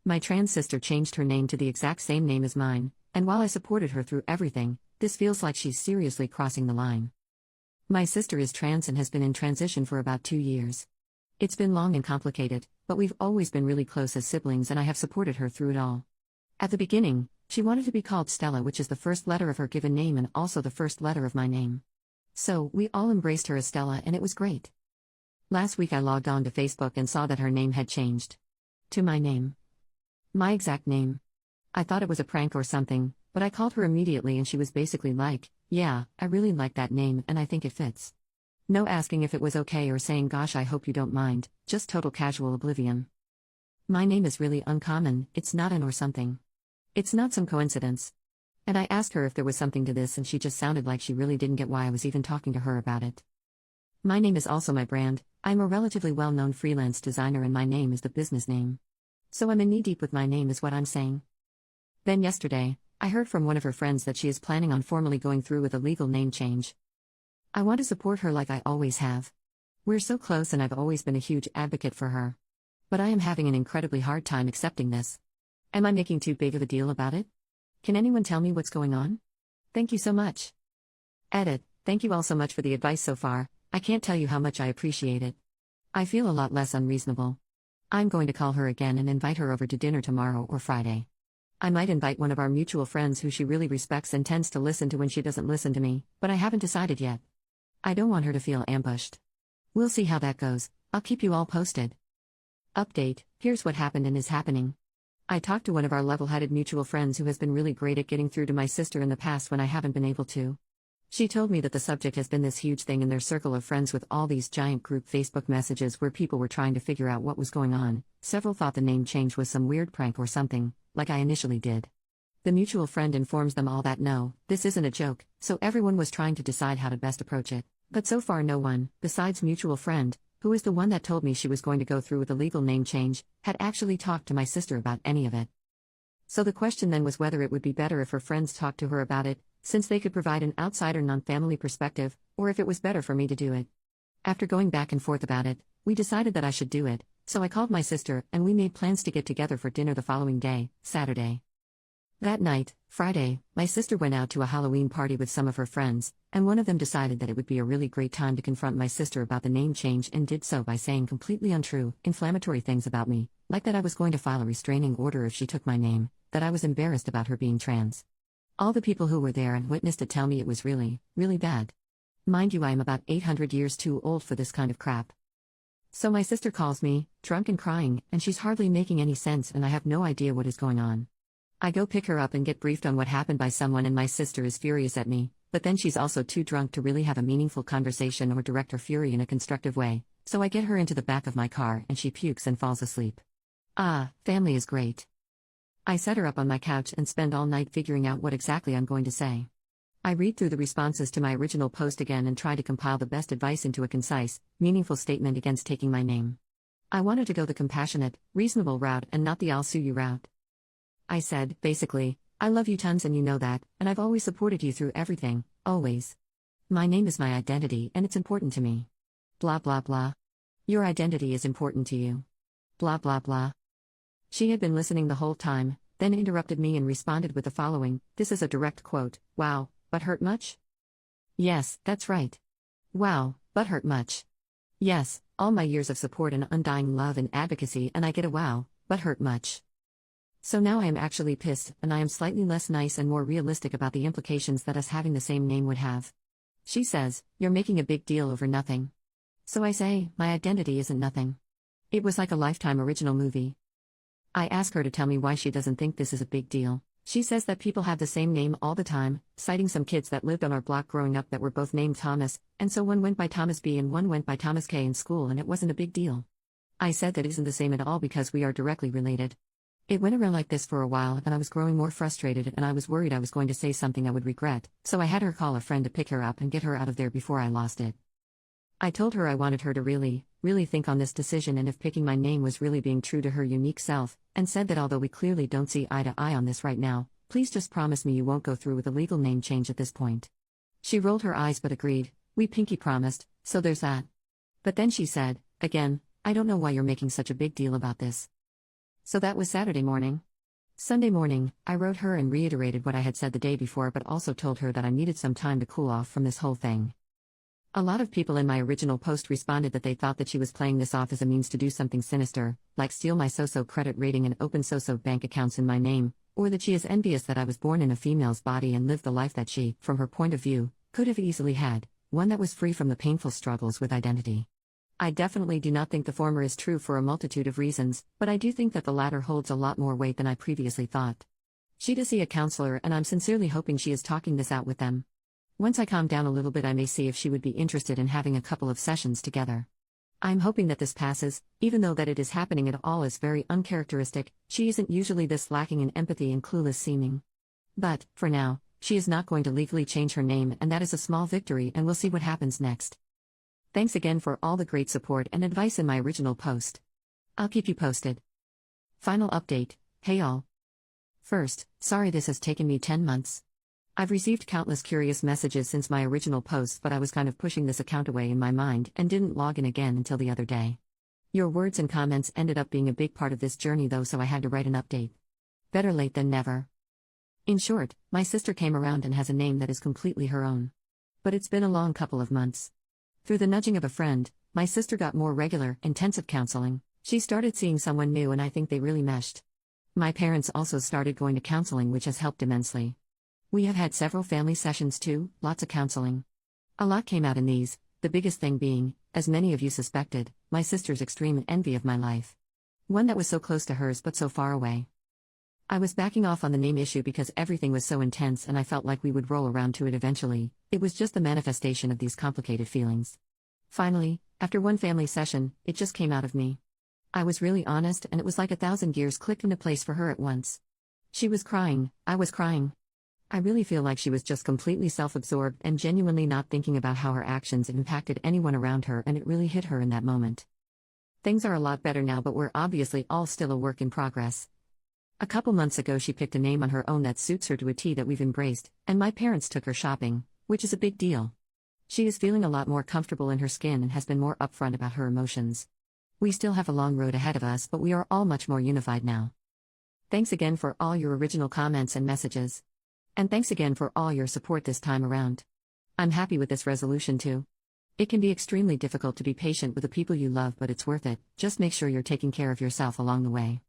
My trans sister changed her name to the exact same name as mine, and while I supported her through everything, this feels like she's seriously crossing the line. My sister is trans and has been in transition for about 2 years. It's been long and complicated, but we've always been really close as siblings and I have supported her through it all. At the beginning, she wanted to be called Stella, which is the first letter of her given name and also the first letter of my name. So, we all embraced her as Stella and it was great. Last week I logged on to Facebook and saw that her name had changed. To my name. My exact name. I thought it was a prank or something, but I called her immediately and she was basically like, yeah, I really like that name and I think it fits. No asking if it was okay or saying gosh I hope you don't mind, just total casual oblivion. My name is really uncommon, it's not an or something. It's not some coincidence. And I asked her if there was something to this and she just sounded like she really didn't get why I was even talking to her about it. My name is also my brand. I'm a relatively well-known freelance designer and my name is the business name. So I'm in knee-deep with my name is what I'm saying. Then yesterday, I heard from one of her friends that she is planning on formally going through with a legal name change. I want to support her like I always have. We're so close and I've always been a huge advocate for her. But I am having an incredibly hard time accepting this. Am I making too big of a deal about it? Can anyone tell me what's going on? Thank you so much. Edit, thank you all so much for the advice so far, I can't tell you how much I appreciate it. I feel a lot less unreasonable. I'm going to call her again and invite her over to dinner tomorrow or Friday. I might invite one of our mutual friends who she really respects and tends to listen to when she doesn't listen to me, but I haven't decided yet. I don't want her to feel ambushed. We'll see how that goes, I'll keep you all posted. Update, here's what happened and is happening. I talked to one of our level-headed mutual friends who has been really great at getting through to my sister in the past when I haven't been able to. She told me that the subject has been this huge thing in their circle of friends with all these giant group Facebook messages where people were trying to figure out what was going on. Several thought the name change was some weird prank or something, like I initially did. The mutual friend informs them all that no, this isn't a joke, so everyone was trying to decide how to best approach it. But so far no one, besides mutual friend, who is the one that told me she was going to go through with a legal name change, had actually talked to my sister about any of it. So the question then was whether it would be better if her friends talked to her about it, since they could provide an outsider non-family perspective, or if it was better for me to do it. After going back and forth about it, we decided that I should do it, so I called my sister and we made plans to get together for dinner the following day, Saturday. That night, Friday, my sister went out to a Halloween party with some of her friends, and one of them decided that it would be a really great time to confront my sister about the name change and did so by saying completely untrue, inflammatory things about me, like that I was going to file a restraining order if she took my name, that I was embarrassed about her being trans. All the people who were there and witnessed it tell me it was really, really bad. Mind you, I am about 800 years too old for this kind of crap. So my sister calls me, drunk and crying, and she's hardly making any sense and I have no idea what is going on. I go pick her up and get briefed on what happened by someone and my sister is furious at me, but then she's also too drunk to really have a meaningful conversation or direct her fury in a constructive way, so I get her into the back of my car and she pukes and falls asleep. Ah, family is great. I set her up on my couch and spend all night figuring out what exactly I'm going to say. I read through the responses to my original post again and try to compile the best advice into a concise, meaningful statement against taking my name. I wanted to go the compassionate, reasonable route and not the I'll sue you route. I said, basically, I love you tons and you know that, and I've always supported you through everything, always. My name is my identity and it's important to me. Blah blah blah. Your identity is important to you. Blah blah blah. She had been listening the whole time, then interrupted me and responded with the following, this is a direct quote, wow, but hurt much? Yes, that's right. Wow, but hurt much. Yes, all my years of support and undying love and advocacy and I get a wow, but hurt much. So now I am actually pissed and I am slightly less nice and more realistic about the implications that us having the same name would have. She says, you're making a big deal over nothing. So I say, my identity isn't nothing. It was like a Lifetime original movie. I ask her to tell me why she doesn't think this is a big deal. She says that people have the same name all the time, citing some kids that lived on our block growing up that were both named Thomas, and so one went by Thomas B and one went by Thomas K in school and it wasn't a big deal. I said that isn't the same at all because we are directly related. It went around like this for a while and I was growing more frustrated and I was worried I was going to say something I would regret, so I had her call a friend to pick her up and get her out of there before I lost it. I told her I wanted her to really think on this decision and if picking my name was really being true to her unique self, and said that although we clearly don't see eye to eye on this right now, please just promise me you won't go through with a legal name change at this point. She rolled her eyes but agreed, we pinky promised, so there's that. But then she said, again, I don't know why you're making such a big deal about this. So that was Saturday morning. Sunday morning, I wrote her and reiterated what I had said the day before, but also told her that I needed some time to cool off from this whole thing. A lot of people in my original post responded that they thought that she was playing this off as a means to do something sinister, like steal my so-so credit rating and open so-so bank accounts in my name, or that she is envious that I was born in a female's body and lived the life that she, from her point of view, could have easily had, one that was free from the painful struggles with identity. I definitely do not think the former is true for a multitude of reasons, but I do think that the latter holds a lot more weight than I previously thought. She does see a counselor, and I'm sincerely hoping she is talking this out with them. Once I calm down a little bit, I may see if she would be interested in having a couple of sessions together. I'm hoping that this passes, even though that it is happening at all is very uncharacteristic. She isn't usually this lacking in empathy and clueless seeming. But, for now, she is not going to legally change her name, and that is a small victory, and we'll see what happens next. Thanks again for all the great support and advice in my original post. I'll keep you posted. Final update. Hey all. First, sorry this has taken me 10 months. I've received countless curious messages since my original post, but I was kind of pushing this account away in my mind and didn't log in again until the other day. Your words and comments ended up being a big part of this journey though, so I had to write an update. Better late than never. In short, my sister came around and has a name that is completely her own. But it's been a long couple of months. Through the nudging of a friend, my sister got more regular, intensive counseling. She started seeing someone new, and I think they really meshed. My parents also started going to counseling, which has helped immensely. We have had several family sessions too, lots of counseling. A lot came out in these, the biggest thing being, as many of you suspected, my sister's extreme envy of my life. One that was so close to hers but so far away. I was backing off on the name issue because everything was so intense and I felt like we would roll around to it eventually. It was just the manifestation of these complicated feelings. Finally, after one family session, it just came out of me. I was really honest, and it was like 1,000 gears clicked into place for her at once. She was crying, I was crying. I really feel like she was just completely self-absorbed and genuinely not thinking about how her actions impacted anyone around her, and it really hit her in that moment. Things are a lot better now, but we're obviously all still a work in progress. A couple months ago she picked a name on her own that suits her to a T that we've embraced, and my parents took her shopping, which is a big deal. She is feeling a lot more comfortable in her skin and has been more upfront about her emotions. We still have a long road ahead of us, but we are all much more unified now. Thanks again for all your original comments and messages. And thanks again for all your support this time around. I'm happy with this resolution too. It can be extremely difficult to be patient with the people you love, but it's worth it. Just make sure you're taking care of yourself along the way.